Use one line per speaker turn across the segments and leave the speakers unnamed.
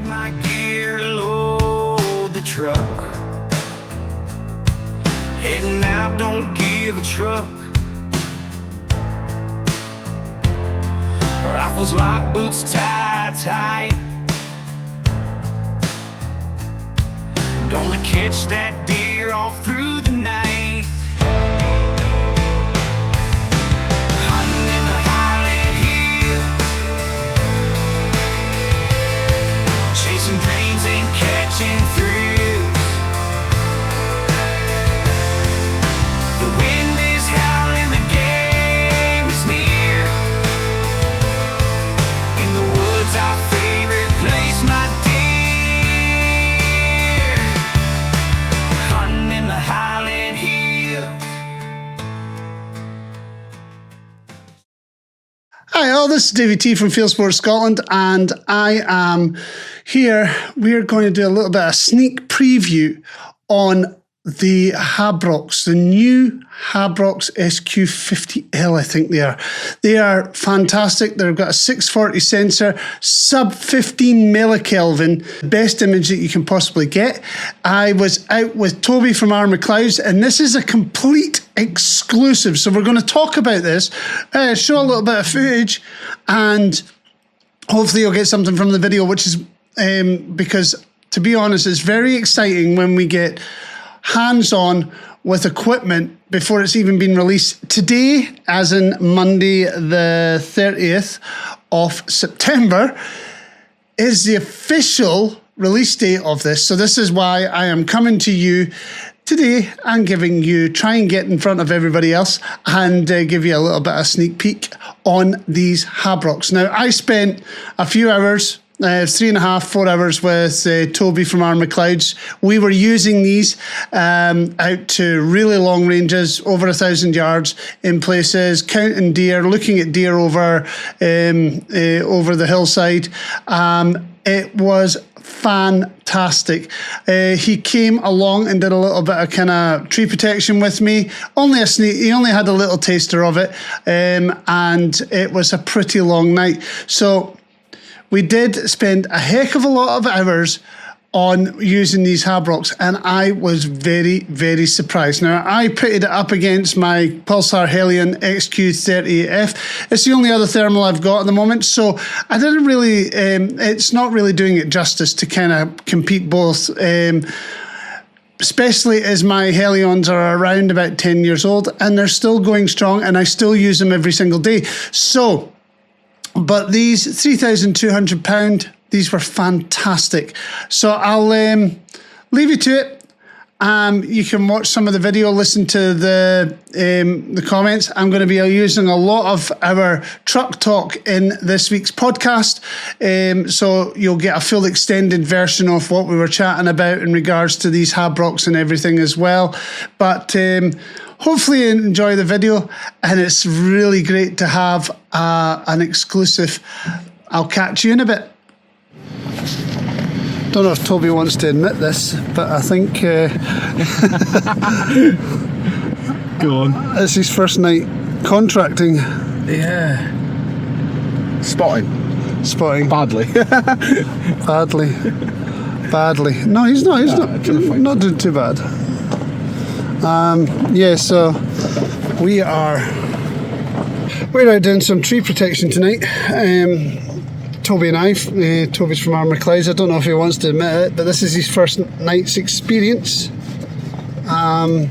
grab my gear, load the truck. Heading out, don't give a truck. Rifles locked, boots tied tight. Gonna catch that deer all through the night. Hunting in the Highland Hills, chasing dreams and catching thrills. The wind is howling, the game is near. In the woods, our favorite place, my dear. Hunting in the Highland Hills.
Hi all, this is David T from Field Sports Scotland, and I am here. We're going to do a little bit of sneak preview on the Habroks, the new Habrok HQ50L, I think they are. They are fantastic. They've got a 640 sensor, sub 15 millikelvin, best image that you can possibly get. I was out with Toby from Our McLeods, and this is a complete exclusive. So we're going to talk about this, show a little bit of footage, and hopefully you'll get something from the video, which is because, to be honest, it's very exciting when we get hands-on with equipment before it's even been released. Today, as in Monday the 30th of September, is the official release date of this. So this is why I am coming to you today and try and get in front of everybody else and give you a little bit of sneak peek on these Habroks. Now, I spent a few hours, 3.5, 4 hours with Toby from Our McLeods. We were using these out to really long ranges, over 1,000 yards in places, counting deer, looking at deer over the hillside. It was fantastic. He came along and did a little bit of kind of tree protection with me. He only had a little taster of it, and it was a pretty long night. So we did spend a heck of a lot of hours on using these Habroks, and I was very, very surprised. Now, I pitted it up against my Pulsar Helion XQ30F. It's the only other thermal I've got at the moment, so I didn't really, it's not really doing it justice to kind of compete both, especially as my Helions are around about 10 years old, and they're still going strong, and I still use them every single day. So, but these £3,200, these were fantastic. So I'll leave you to it. You can watch some of the video, listen to the comments. I'm going to be using a lot of our truck talk in this week's podcast. So you'll get a full extended version of what we were chatting about in regards to these Habroks and everything as well. But hopefully you enjoy the video, and it's really great to have an exclusive. I'll catch you in a bit. Don't know if Toby wants to admit this, but I think
go on.
It's his first night contracting.
Yeah. Spotting.
Badly. Badly. No, he's not. He's not doing too bad. Yeah, so we're out doing some tree protection tonight. Toby and I, Toby's from Our McLeods. I don't know if he wants to admit it, but this is his first night's experience on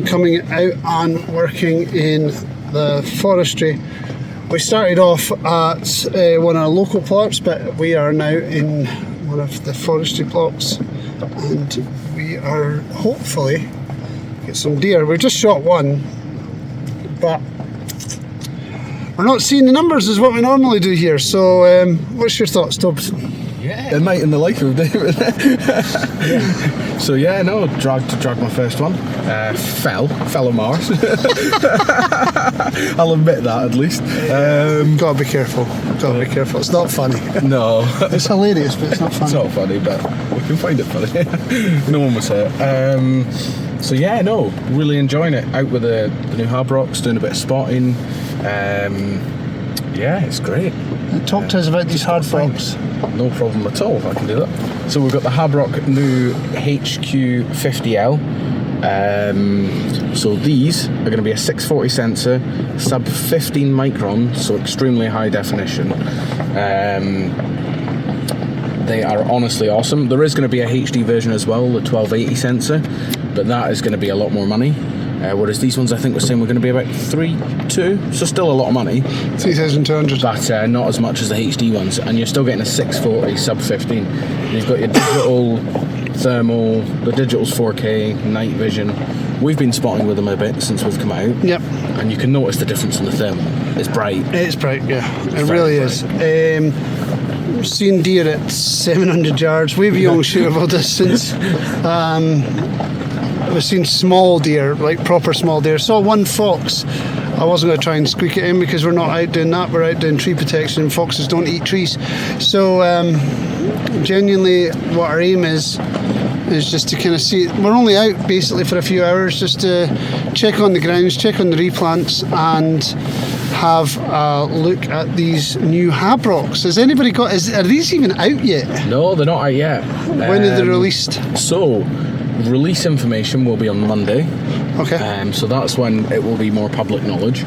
coming out and working in the forestry. We started off at one of our local plots, but we are now in one of the forestry plots, and we are hopefully get some deer. We've just shot one, but we're not seeing the numbers as what we normally do here. So what's your thoughts, Tubbs?
Yeah, a night in the life of David. Yeah. So yeah, no, dragged my first one. Fell on Mars. I'll admit that at least.
Gotta be careful. Be careful. It's not funny.
No,
it's hilarious, but it's not funny.
It's not funny, but we can find it funny. No one was hurt. So yeah, no, really enjoying it. Out with the new Habroks, doing a bit of spotting. Yeah, it's great.
Talk to us about these Habroks.
No problem at all, I can do that. So we've got the Habrok new HQ50L. So these are going to be a 640 sensor, sub 15 micron, so extremely high definition. They are honestly awesome. There is going to be a HD version as well, the 1280 sensor, but that is going to be a lot more money. Whereas these ones, I think we're saying we're going to be about 3.2, so still a lot of money.
3,200.
But not as much as the HD ones, and you're still getting a 640 sub 15. You've got your digital, thermal, the digital's 4K, night vision. We've been spotting with them a bit since we've come out.
Yep.
And you can notice the difference in the thermal. It's bright.
It's bright, yeah. It really is. We've seen deer at 700 yards, way beyond shootable distance. We've seen small deer, like proper small deer. Saw one fox. I wasn't going to try and squeak it in because we're not out doing that. We're out doing tree protection, and foxes don't eat trees. So genuinely what our aim is just to kind of see. We're only out basically for a few hours just to check on the grounds, check on the replants, and have a look at these new Habroks. Has anybody got, are these even out yet?
No, they're not out yet.
When are they released?
So, release information will be on Monday.
Okay.
So that's when it will be more public knowledge.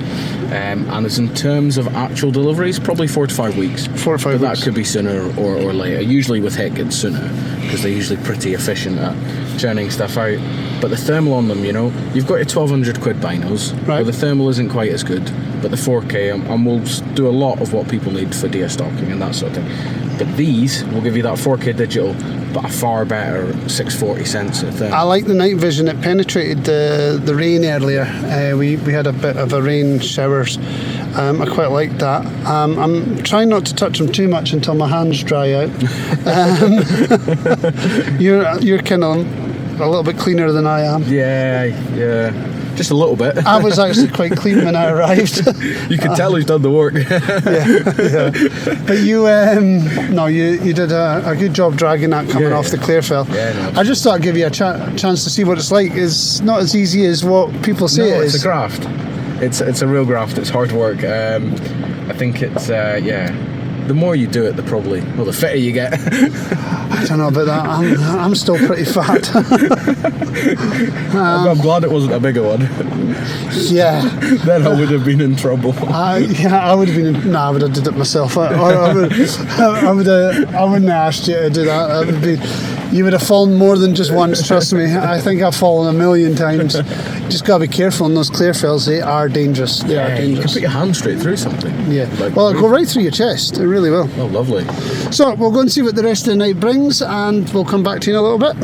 And as in terms of actual deliveries, probably 4 to 5 weeks.
4 or 5
but
weeks.
That could be sooner or later. Usually with Hik it's sooner because they're usually pretty efficient at churning stuff out. But the thermal on them, you know, you've got your 1,200 quid binos,
right.
but the thermal isn't quite as good. But the 4K, and we'll do a lot of what people need for deer stalking and that sort of thing. But these will give you that 4K digital, but a far better 640 sensor thing.
I like the night vision. It penetrated the rain earlier. We had a bit of a rain showers. I quite like that. I'm trying not to touch them too much until my hands dry out. You're kind of a little bit cleaner than I am.
Yeah. Just a little bit.
I was actually quite clean when I arrived.
You can tell who's done the work.
yeah. But you did a good job dragging that coming off the Clearfell.
Yeah, no,
I just thought I'd give you a chance to see what it's like. It's not as easy as what people say it is.
It's a graft. It's a real graft. It's hard work. I think it's the more you do it, the fitter you get.
I don't know about that. I'm still pretty fat.
I'm glad it wasn't a bigger one.
Yeah.
Then I would have been in trouble.
I would have been. I would have did it myself. I wouldn't have asked you to do that. You would have fallen more than just once. Trust me. I think I've fallen a million times. You just gotta be careful in those Clearfells. They are dangerous. They are dangerous.
You can put your hand straight through something.
Yeah. Well, it'll go right through your chest. It really will.
Oh, lovely.
So we'll go and see what the rest of the night brings, and we'll come back to you in a little bit.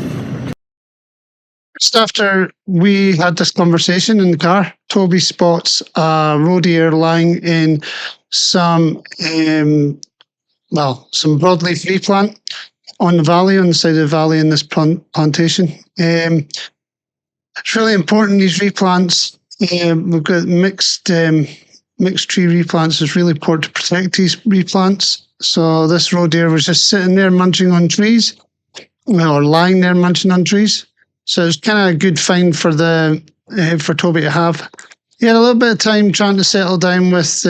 Just after we had this conversation in the car, Toby spots a roe deer lying in some broadleaf replant on the valley, on the side of the valley in this plantation. It's really important, these replants. We've got mixed tree replants. It's really important to protect these replants. So this roe deer was just sitting there munching on trees, or lying there munching on trees. So it's kind of a good find for Toby to have. He had a little bit of time trying to settle down with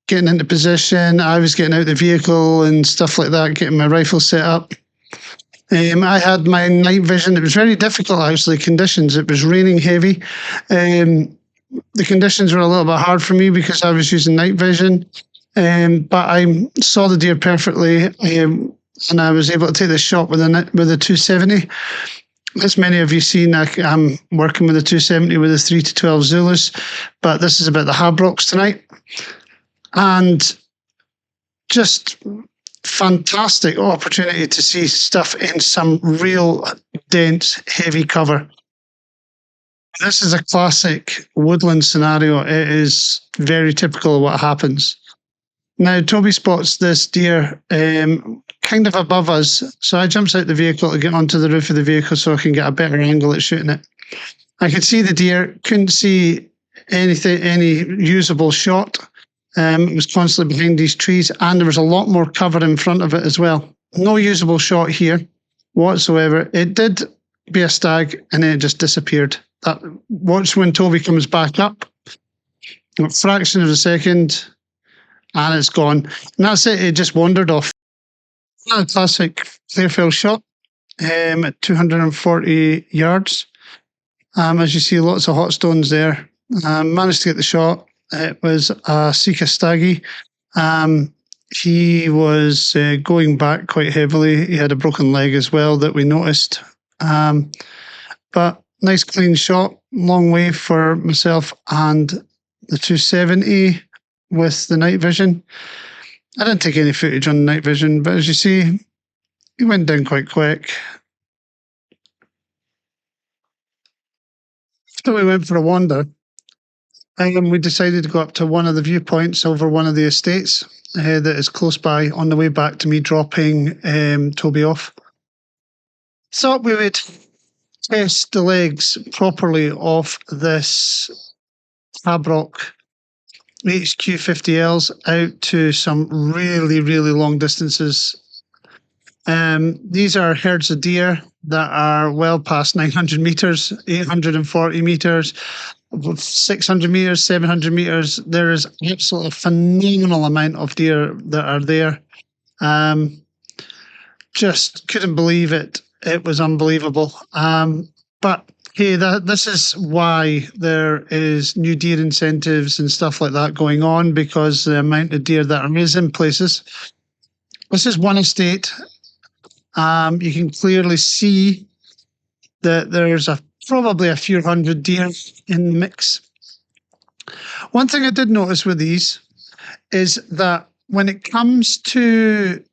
getting into position. I was getting out the vehicle and stuff like that, getting my rifle set up. I had my night vision. It was very difficult, actually, conditions. It was raining heavy. The conditions were a little bit hard for me because I was using night vision. But I saw the deer perfectly, and I was able to take the shot with a 270. As many of you seen, I'm working with a 270 with a 3 to 12 Zulus, but this is about the Habroks tonight. And just fantastic opportunity to see stuff in some real dense, heavy cover. This is a classic woodland scenario. It is very typical of what happens. Now, Toby spots this deer kind of above us, so I jumps out the vehicle to get onto the roof of the vehicle so I can get a better angle at shooting it. I could see the deer, couldn't see any usable shot. It was constantly behind these trees, and there was a lot more cover in front of it as well. No usable shot here whatsoever. It did be a stag, and then it just disappeared. Watch when Toby comes back up. A fraction of a second, and it's gone. And that's it. It just wandered off. A classic clear-field shot at 240 yards. As you see, lots of hot stones there. Managed to get the shot. It was a Sika Staggy. He was going back quite heavily. He had a broken leg as well that we noticed. But nice clean shot. Long way for myself and the 270 with the night vision. I didn't take any footage on the night vision, but as you see, he went down quite quick. So we went for a wander. We decided to go up to one of the viewpoints over one of the estates that is close by on the way back to me dropping Toby off. Thought we would test the legs properly off this Habrok HQ50Ls out to some really, really long distances. These are herds of deer that are well past 900 metres, 840 metres, 600 metres, 700 metres. There is absolutely a phenomenal amount of deer that are there. Just couldn't believe it. It was unbelievable. But hey, this is why there is new deer incentives and stuff like that going on, because the amount of deer that is in places. This is one estate. You can clearly see that there's probably a few hundred deer in the mix. One thing I did notice with these is that when it comes to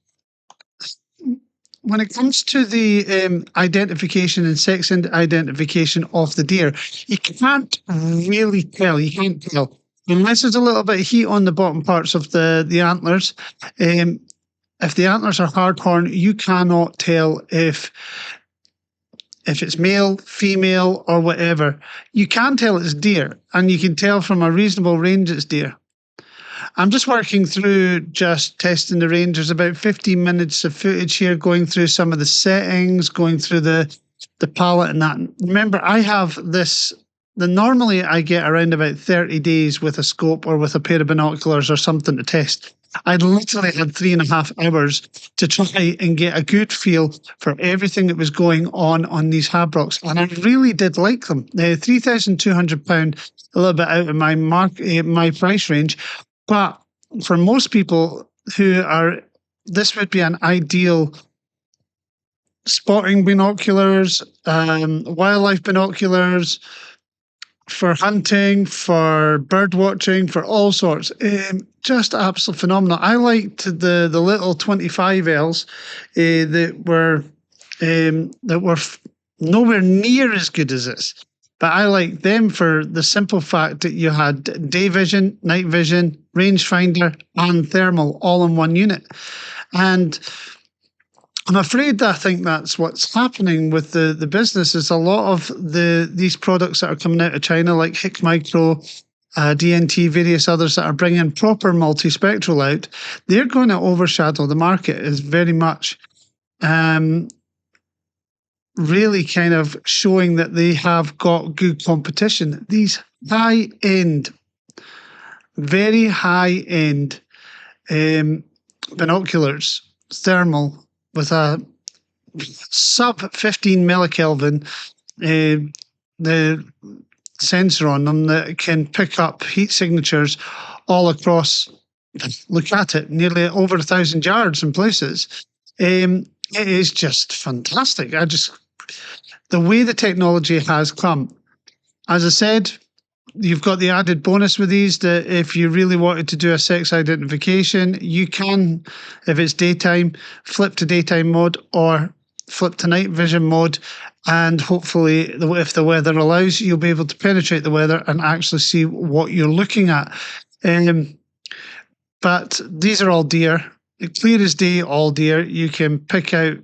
the identification and sex identification of the deer, you can't really tell. You can't tell unless there's a little bit of heat on the bottom parts of the antlers. If the antlers are hard horn, you cannot tell if it's male, female, or whatever. You can tell it's deer, and you can tell from a reasonable range it's deer. I'm just working through just testing the range. There's about 15 minutes of footage here, going through some of the settings, going through the palette and that. Remember, I have this. Normally I get around about 30 days with a scope or with a pair of binoculars or something to test. I literally had 3.5 hours to try and get a good feel for everything that was going on these Habroks, and I really did like them. £3,200, a little bit out of my price range, but for most people this would be an ideal spotting binoculars, wildlife binoculars, for hunting, for bird watching, for all sorts. Just absolutely phenomenal. I liked the little 25Ls that were nowhere near as good as this. But I liked them for the simple fact that you had day vision, night vision, rangefinder, and thermal all in one unit. And I'm afraid I think that's what's happening with the business. Is a lot of these products that are coming out of China, like HikMicro, DNT, various others that are bringing proper multispectral out, they're going to overshadow the market. Is very much really kind of showing that they have got good competition. These high-end, very high-end binoculars, thermal, with a sub 15 millikelvin the sensor on them that can pick up heat signatures all across. Look at it, nearly over 1,000 yards in places. It is just fantastic. The way the technology has come. As I said, you've got the added bonus with these that if you really wanted to do a sex identification, you can, if it's daytime, flip to daytime mode or flip to night vision mode, and hopefully, if the weather allows, you'll be able to penetrate the weather and actually see what you're looking at. But these are all deer, clear as day, all deer. You can pick out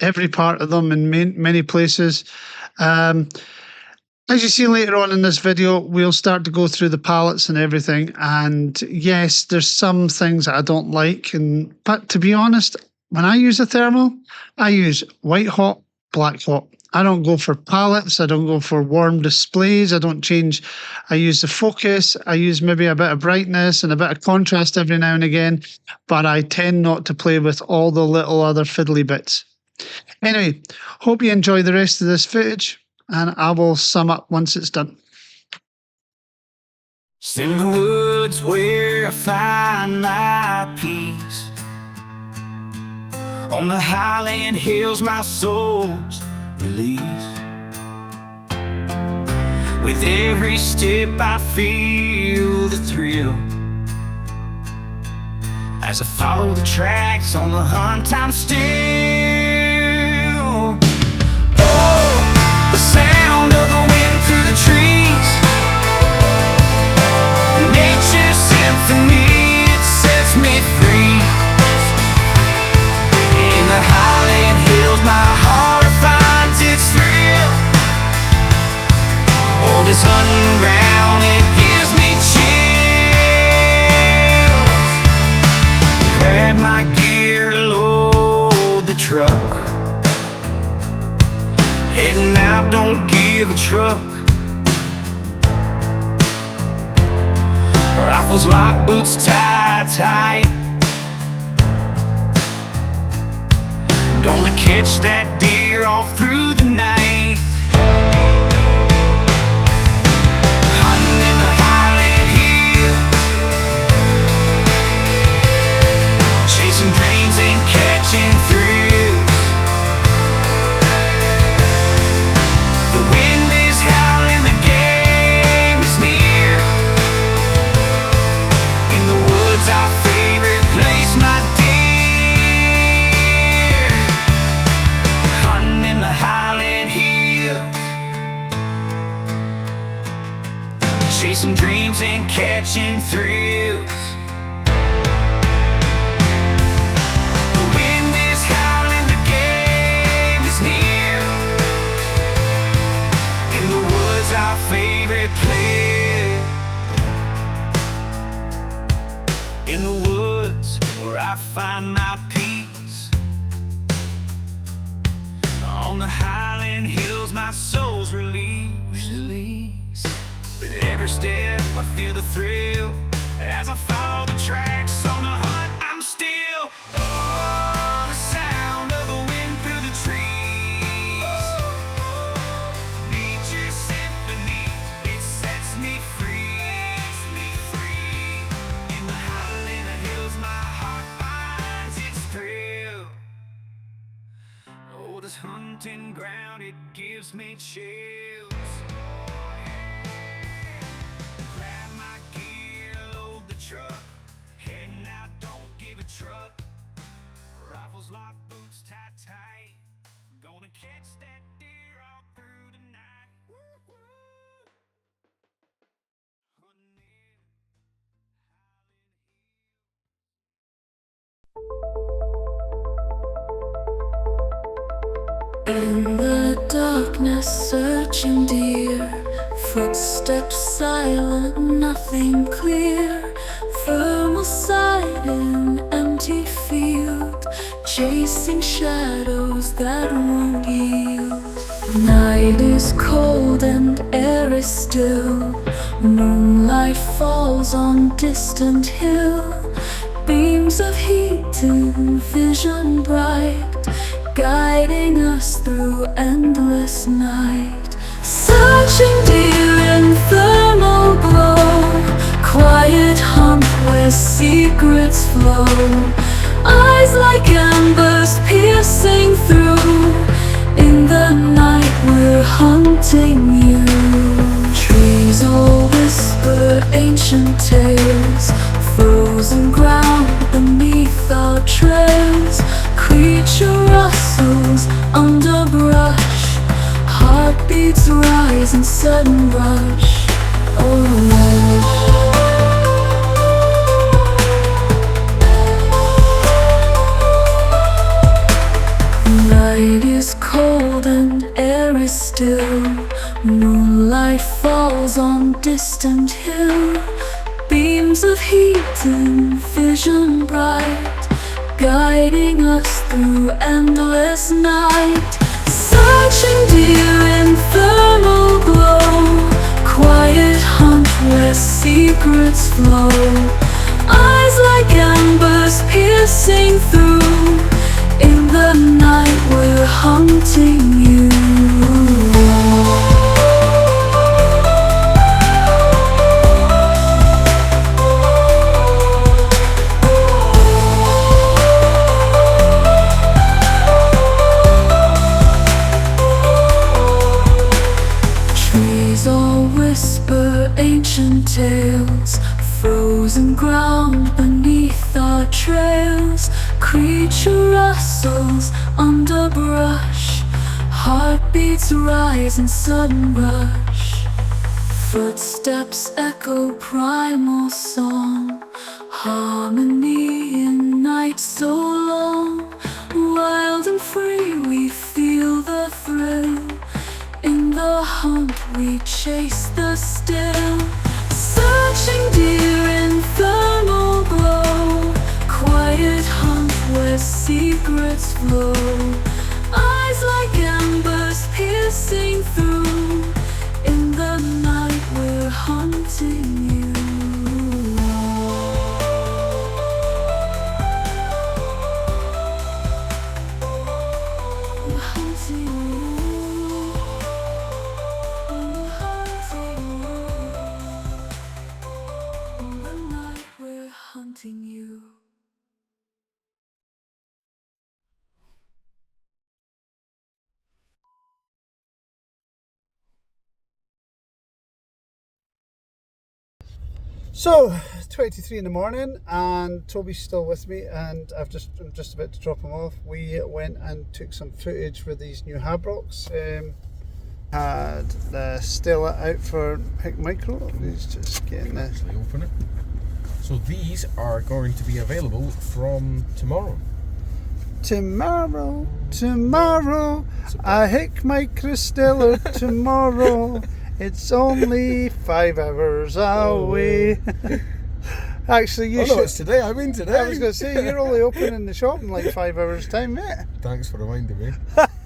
every part of them in many places. As you see later on in this video, we'll start to go through the palettes and everything. And yes, there's some things that I don't like. But to be honest, when I use a thermal, I use white hot, black hot. I don't go for palettes. I don't go for warm displays. I don't change. I use the focus. I use maybe a bit of brightness and a bit of contrast every now and again, but I tend not to play with all the little other fiddly bits. Anyway, hope you enjoy the rest of this footage, and I will sum up once it's done.
It's in the woods where I find my peace. On the highland hills my soul's release. With every step I feel the thrill. As I follow the tracks on the hunt I'm still. Oh, the sound of the wind through the trees. Nature's symphony, it sets me free. In the highland hills my heart finds its thrill. Oh, this hunting ground, it gives me chills. Grab my gear, load the truck. Heading out, don't give a truck. Rifles locked, boots tied tight. Gonna catch that deer all through the night. Hunting in the highland hills, chasing dreams and catching thrills. The wind is howling, the game is near. In the woods, our favorite place, my dear. Hunting in the highland hills, chasing dreams and catching thrills. The wind is howling, the game is near. In the woods, our favorite place. In the woods where I find my peace. On the highland hills my soul's release. With every step I feel the thrill. As I follow the tracks on the hunt I'm still. Oh, the sound of the wind through the trees. Nature's symphony, it sets me free. In the highland hills my heart finds its thrill. Oh, this hunting ground, it gives me chills. Grab my gear, load the truck. Heading out, don't give a truck. Rifles locked, boots tied tight. Gonna catch that deer all through the night. Hunting in
In the darkness, searching deer, footsteps silent, nothing clear. Thermal sight in empty field, chasing shadows that won't yield. Night is cold and air is still. Moonlight falls on distant hill. Beams of heat and vision bright, guiding us through endless night. Searching deer in thermal glow, quiet hunt where secrets flow. Eyes like embers piercing through. In the night we're hunting you. Trees all whisper ancient tales, frozen ground beneath our trails. Creature rustles under brush, heartbeats rise in sudden rush. Night is cold and air is still. Moonlight falls on distant hill. Beams of heat and vision bright, guiding us through endless night. Searching deer in thermal glow, quiet hunt where secrets flow. Eyes like embers piercing through. In the night we're hunting you. Trees all whisper ancient tales, frozen ground beneath our trails. Creature rustles under brush, heartbeats rise in sudden rush. Footsteps echo primal song, harmony in night so long. Wild and free we feel the thrill, in the hunt we chase the still. Searching deer in thermal glow, quiet hunt where secrets flow. Eyes like embers piercing through. In the night we're hunting you. We're hunting you. We're hunting you. In the night we're hunting you.
So, 23 in the morning, and Toby's still with me, and I'm just about to drop him off. We went and took some footage with these new Habroks. Had the Stella out for HikMicro. He's just getting this.
Actually open it. So these are going to be available from tomorrow.
Tomorrow, I HikMicro Stella tomorrow. It's only 5 hours away. Actually, you should.
No, it's today. I mean today.
I was going to say, you're only opening the shop in like 5 hours' time, mate.
Thanks for reminding me.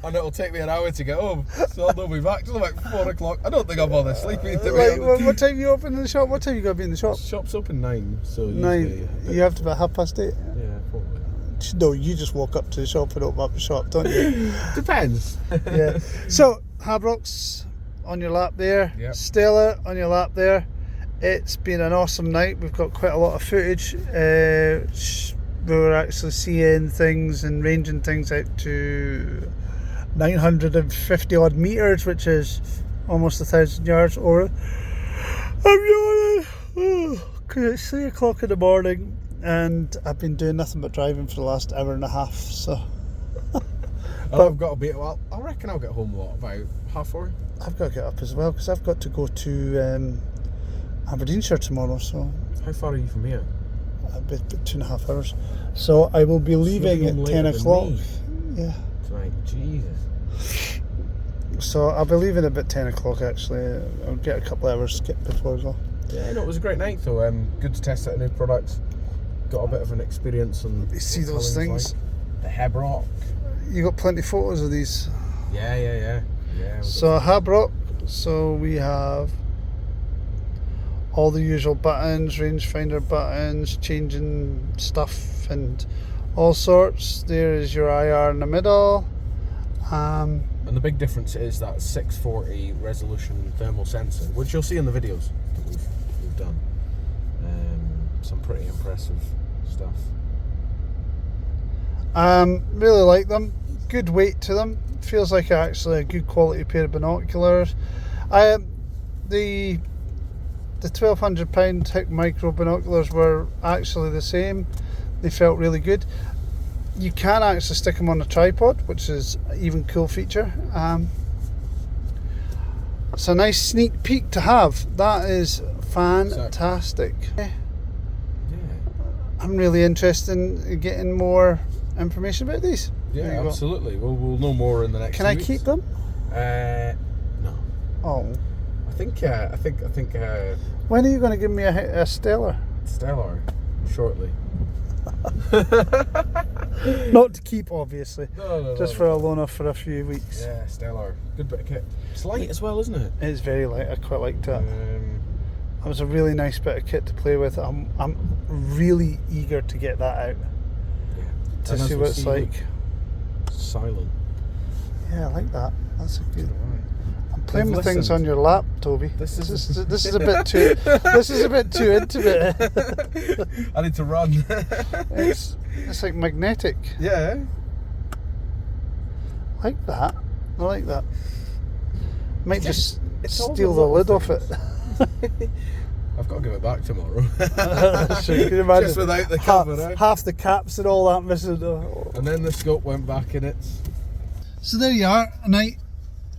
And it'll take me an hour to get home, so I'll not be back till about 4 o'clock. I don't think I'll bother sleeping.
Like, what time you open the shop? What time you got to be in the shop?
Shop's open 9, so
9. You have to be at 8:30.
Yeah, probably.
No, you just walk up to the shop and open up the shop, don't you?
Depends.
Yeah. So, Habroks on your lap there.
Yep.
Stella on your lap there. It's been an awesome night. We've got quite a lot of footage. We were actually seeing things and ranging things out to 950 odd meters, which is almost 1,000 yards. Or I'm yawning because it's 3 o'clock in the morning and I've been doing nothing but driving for the last hour and a half. So,
I've got to be. Well, I reckon I'll get home about 4:30.
I've got to get up as well because I've got to go to Aberdeenshire tomorrow. So,
How far are you from here?
a bit 2.5 hours. So I will be leaving
you'll be
at
home
10
later than
o'clock.
me.
Yeah.
Tonight, Jesus.
So I'll be leaving at about 10 o'clock actually. I'll get a couple of hours skip before I go.
Yeah, no, it was a great night though. Good to test out new products. Got a bit of an experience on.
You see
what
those
colouring's
things?
like. The Habrok.
You got plenty of photos of these.
Yeah.
So Habrok, so we have all the usual buttons, rangefinder buttons, changing stuff and all sorts. There is your IR in the middle.
And the big difference is that 640 resolution thermal sensor, which you'll see in the videos that we've done. Some pretty impressive stuff.
Really like them. Good weight to them. Feels like actually a good quality pair of binoculars. The £1,200 HikMicro binoculars were actually the same. They felt really good. You can actually stick them on a tripod, which is an even cool feature. It's a nice sneak peek to have. That is fantastic.
Yeah.
I'm really interested in getting more information about these. There
Yeah,
you go.
absolutely. We'll know more in the next.
Can I keep them?
No.
Oh.
I think.
When are you going to give me a Stellar?
Stellar shortly.
Not to keep, obviously.
No,
Just for a loaner for a few weeks.
Yeah, stellar. Good bit of kit. It's light as well, isn't it?
It's very light. I quite liked it. It was a really nice bit of kit to play with. I'm really eager to get that out to
And as
see
we
what it's like.
Silent.
Yeah, I like that. That's a good.
Right.
I'm playing
We've
with things
listened.
on your lap, Toby.
This is
This is a bit too. This is a bit too intimate.
I need to run.
It's like magnetic.
Yeah.
I like that. I like that. Might just
it's all
steal
the
the
little
lid off it.
I've got to give it back tomorrow.
So you can imagine
Just without the cover, eh?
half the caps and all that missing.
And then the scope went back in it.
So there you are, a night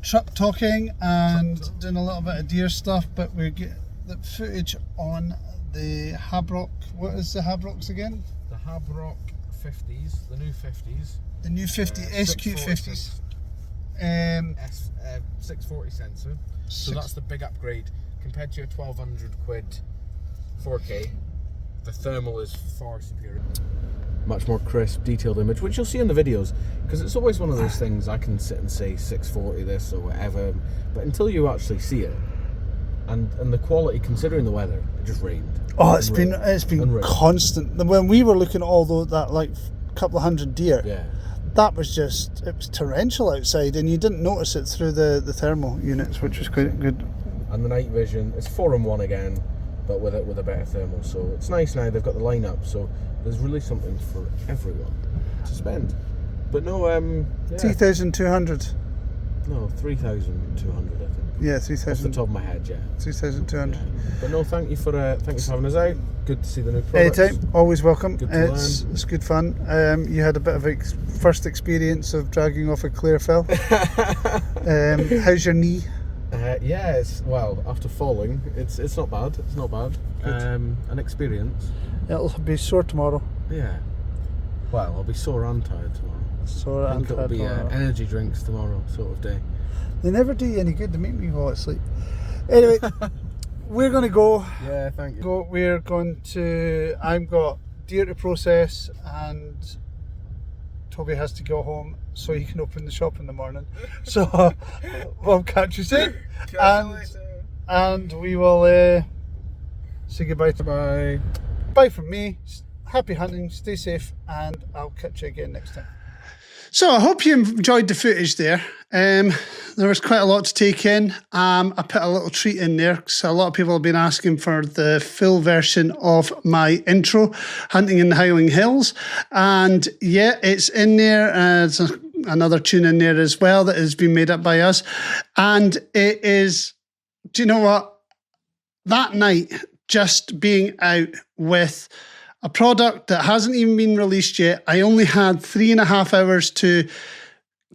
truck talking and doing a little bit of deer stuff, but we get the footage on the Habrok. What is the Habroks again?
The Habrok 50s, the new 50s.
The new 50 SQ50s.
640 sensor. So that's the big upgrade. Compared to your 1200 quid 4K, the thermal is far superior. Much more crisp, detailed image, which you'll see in the videos, because it's always one of those things I can sit and say 640 this or whatever, but until you actually see it, and the quality, considering the weather, it just rained.
Oh, it's
And
been
rained.
constant. When we were looking at all that like couple of hundred deer,
Yeah.
that was just, it was torrential outside, and you didn't notice it through the thermal units, which was quite good.
And the night vision, it's 4-in-1 again, but with a better thermal. So it's nice now they've got the lineup. So there's really something for everyone to spend. But no,
3,200.
No, 3,200 I think.
Yeah,
Off the
3,000.
top of my head, yeah.
3,200.
But no, thank you for having us out. Good to see the new products.
Anytime, always welcome.
Good to
It's good fun. You had a bit of first experience of dragging off a Clearfell. How's your knee?
Yeah, after falling, it's not bad. It's not bad. An experience.
It'll be sore tomorrow.
Yeah. Well, I'll be sore and tired tomorrow.
Sore
I
and
think it'll
tired
be
tomorrow.
energy drinks tomorrow sort of day.
They never do you any good. They make me fall asleep. Anyway, we're going to go.
Yeah, thank you.
We're going to. I've got deer to process, and Toby has to go home so he can open the shop in the morning. So we'll catch you soon, and we will say goodbye.
Bye.
Bye from me. Happy hunting. Stay safe, and I'll catch you again next time. So I hope you enjoyed the footage there. There was quite a lot to take in. I put a little treat in there because a lot of people have been asking for the full version of my intro, Hunting in the Highland Hills. And yeah, it's in there. There's another tune in there as well that has been made up by us. And it is, do you know what? That night, just being out with a product that hasn't even been released yet. I only had 3.5 hours to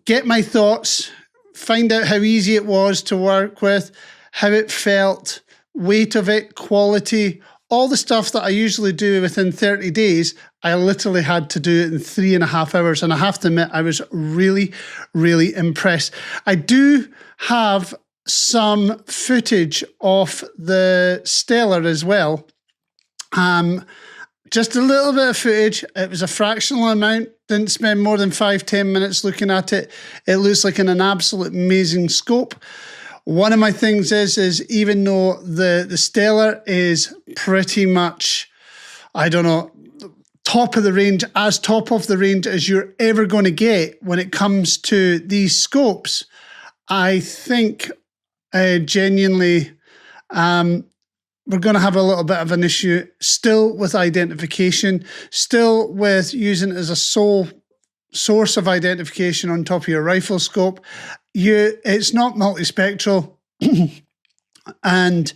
get my thoughts, find out how easy it was to work with, how it felt, weight of it, quality, all the stuff that I usually do within 30 days. I literally had to do it in 3.5 hours. And I have to admit, I was really, really impressed. I do have some footage of the Stellar as well. Just a little bit of footage. It was a fractional amount. Didn't spend more than 5-10 minutes looking at it. It looks like an absolute amazing scope. One of my things is even though the Stellar is pretty much, I don't know, top of the range as you're ever going to get when it comes to these scopes, I think genuinely we're going to have a little bit of an issue still with identification, still with using it as a sole source of identification on top of your rifle scope. It's not multispectral, and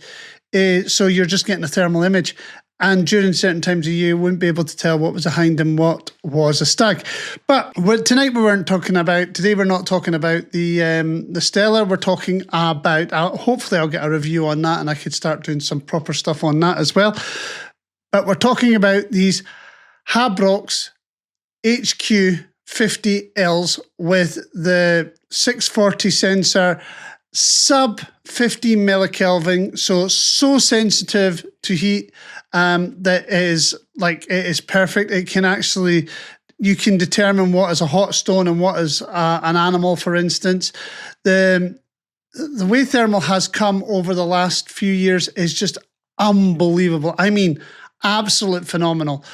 so you're just getting a thermal image. And during certain times of year, you wouldn't be able to tell what was a hind and what was a stag. But today we're not talking about the Stellar. We're talking about, hopefully I'll get a review on that and I could start doing some proper stuff on that as well. But we're talking about these Habroks HQ50Ls with the 640 sensor, sub 15 millikelvin, so sensitive to heat that it is perfect. It can actually you can determine what is a hot stone and what is an animal, for instance. The way thermal has come over the last few years is just unbelievable. I mean, absolute phenomenal.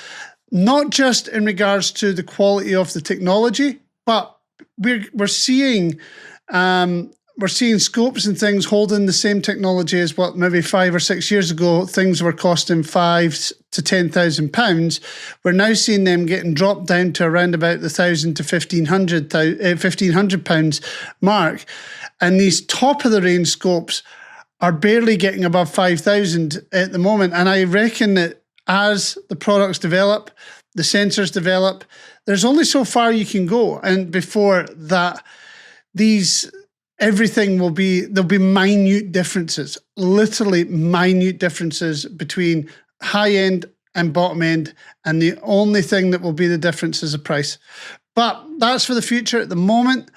Not just in regards to the quality of the technology, but we're seeing scopes and things holding the same technology as what maybe 5 or 6 years ago things were costing £5,000 to £10,000. We're now seeing them getting dropped down to around about the £1,000 to £1,500 mark, and these top of the range scopes are barely getting above 5,000 at the moment. And I reckon that as the products develop, the sensors develop, there's only so far you can go, and before that, there'll be minute differences, literally minute differences between high end and bottom end, and the only thing that will be the difference is the price. But that's for the future. At the moment,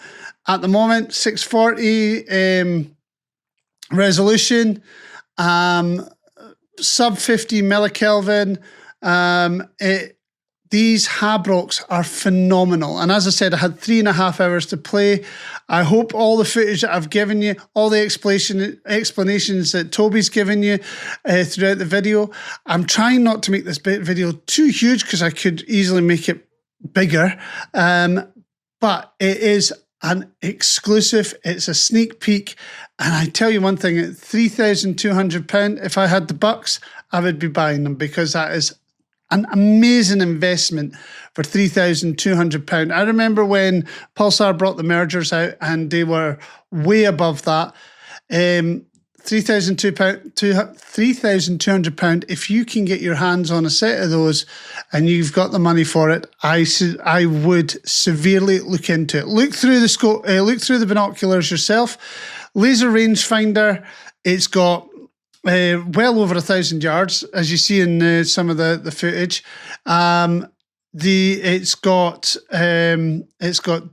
640 resolution, sub 50 millikelvin. These Habroks are phenomenal. And as I said, I had 3.5 hours to play. I hope all the footage that I've given you, all the explanations that Toby's given you throughout the video. I'm trying not to make this video too huge because I could easily make it bigger. But it is an exclusive. It's a sneak peek. And I tell you one thing, at £3,200, if I had the bucks, I would be buying them, because that is an amazing investment for £3,200. I remember when Pulsar brought the mergers out and they were way above that. £3,200. If you can get your hands on a set of those and you've got the money for it, I would severely look into it. Look through the scope, look through the binoculars yourself. Laser rangefinder. It's got well over 1,000 yards, as you see in some of the footage. It's got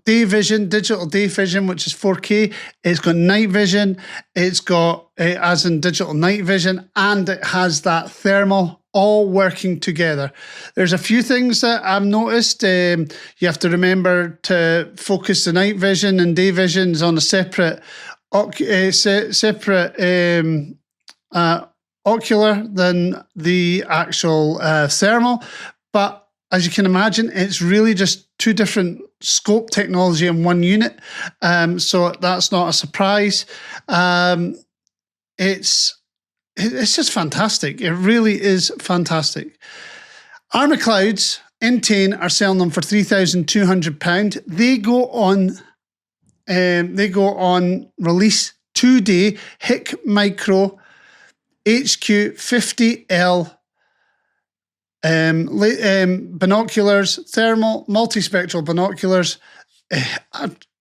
day vision, digital day vision, which is 4K. It's got night vision. It's got as in digital night vision, and it has that thermal all working together. There's a few things that I've noticed. You have to remember to focus the night vision and day visions on a separate ocular than the actual thermal. But as you can imagine, it's really just two different scope technology in one unit. So that's not a surprise. It's just fantastic. It really is fantastic. Arma Clouds in Tain are selling them for £3,200. They go on release today. HikMicro HQ50L binoculars, thermal multispectral binoculars.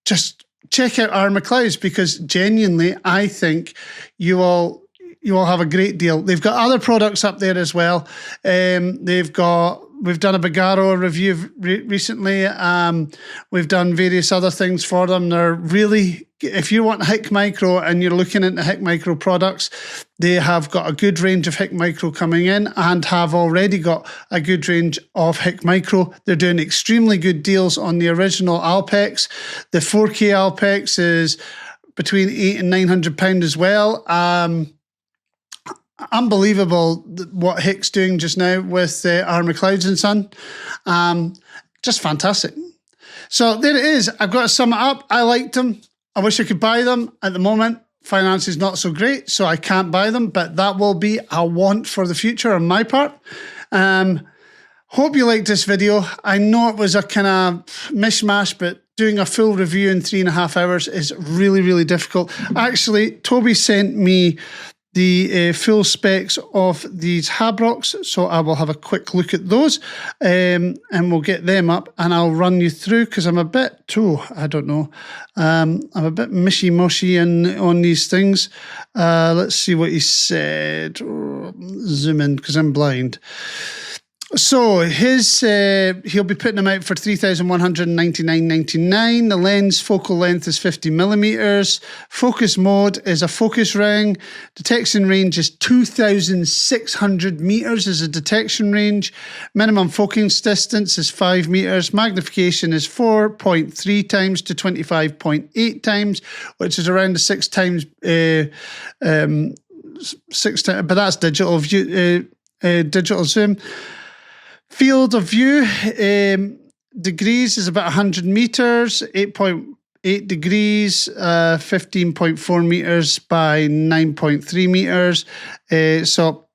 Just check out Arma Clouds, because genuinely I think you will have a great deal. They've got other products up there as well. We've done a Bigaro review recently. We've done various other things for them. They're really, if you want HikMicro and you're looking into HikMicro products, they have got a good range of HikMicro coming in, and have already got a good range of HikMicro. They're doing extremely good deals on the original Alpex. The 4K Alpex is between £800 and £900 as well. Unbelievable what Hik's doing just now with Arma Clouds and Son. Just fantastic. So there it is. I've got to sum it up. I liked them. I wish I could buy them. At the moment, finance is not so great, so I can't buy them, but that will be a want for the future on my part. Hope you liked this video. I know it was a kind of mishmash, but doing a full review in 3.5 hours is really, really difficult. Actually, Toby sent me the full specs of these Habroks, so I will have a quick look at those, and we'll get them up, and I'll run you through, because I'm a bit, I don't know, I'm a bit mishy-mushy on these things. Let's see what he said. Zoom in, because I'm blind. So his he'll be putting them out for $3,199.99. The lens focal length is 50 millimeters. Focus mode is a focus ring. Detection range is 2,600 meters as a detection range. Minimum focus distance is 5 meters. Magnification is 4.3 times to 25.8 times, which is around the 6 times. 6 times, but that's digital view. Digital zoom. Field of view degrees is about 100 meters, 8.8 degrees, 15.4 meters by 9.3 meters. So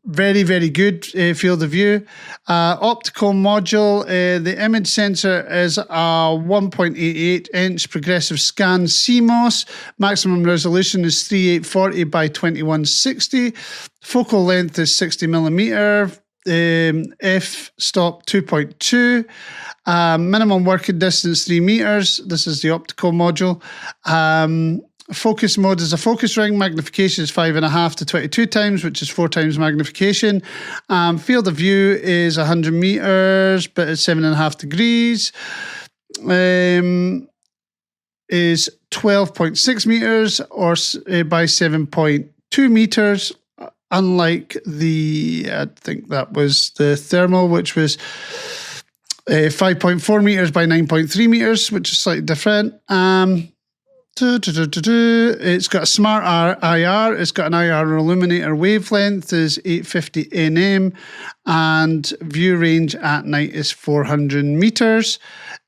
very, very good field of view. Optical module, the image sensor is a 1.88 inch progressive scan CMOS. Maximum resolution is 3840 by 2160. Focal length is 60 millimeter. F-stop 2.2. Minimum working distance 3 meters. This is the optical module. Focus mode is a focus ring. Magnification is 5.5 to 22 times, which is 4 times magnification. Field of view is 100 meters, but it's 7.5 degrees. Is 12.6 meters or by 7.2 meters. Unlike I think that was the thermal, which was 5.4 meters by 9.3 meters, which is slightly different. It's got a smart IR. It's got an IR illuminator wavelength is 850 nm, and view range at night is 400 meters.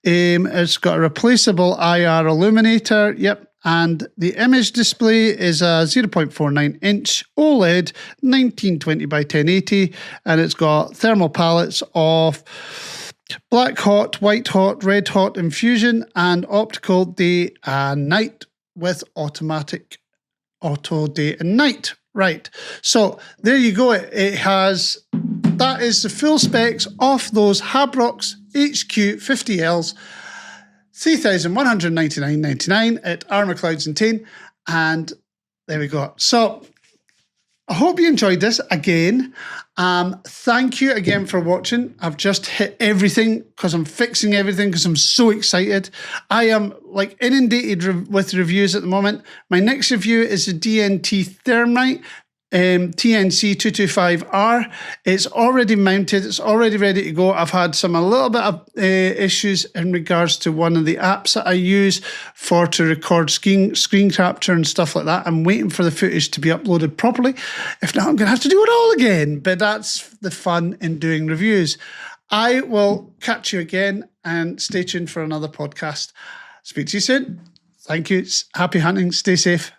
It's got a replaceable IR illuminator. Yep. And the image display is a 0.49 inch OLED 1920 by 1080, and it's got thermal palettes of black hot, white hot, red hot infusion, and optical day and night with automatic auto day and night. Right. So there you go. That is the full specs of those Habrok HQ50Ls. $3,199.99 at Armour Clouds and Tain. And there we go. So I hope you enjoyed this again. Thank you again for watching. I've just hit everything because I'm fixing everything because I'm so excited. I am like inundated with reviews at the moment. My next review is the DNT Thermite. TNC225R. It's already mounted. It's already ready to go. I've had a little bit of issues in regards to one of the apps that I use to record screen capture and stuff like that. I'm waiting for the footage to be uploaded properly. If not, I'm going to have to do it all again. But that's the fun in doing reviews. I will catch you again and stay tuned for another podcast. Speak to you soon. Thank you. Happy hunting. Stay safe.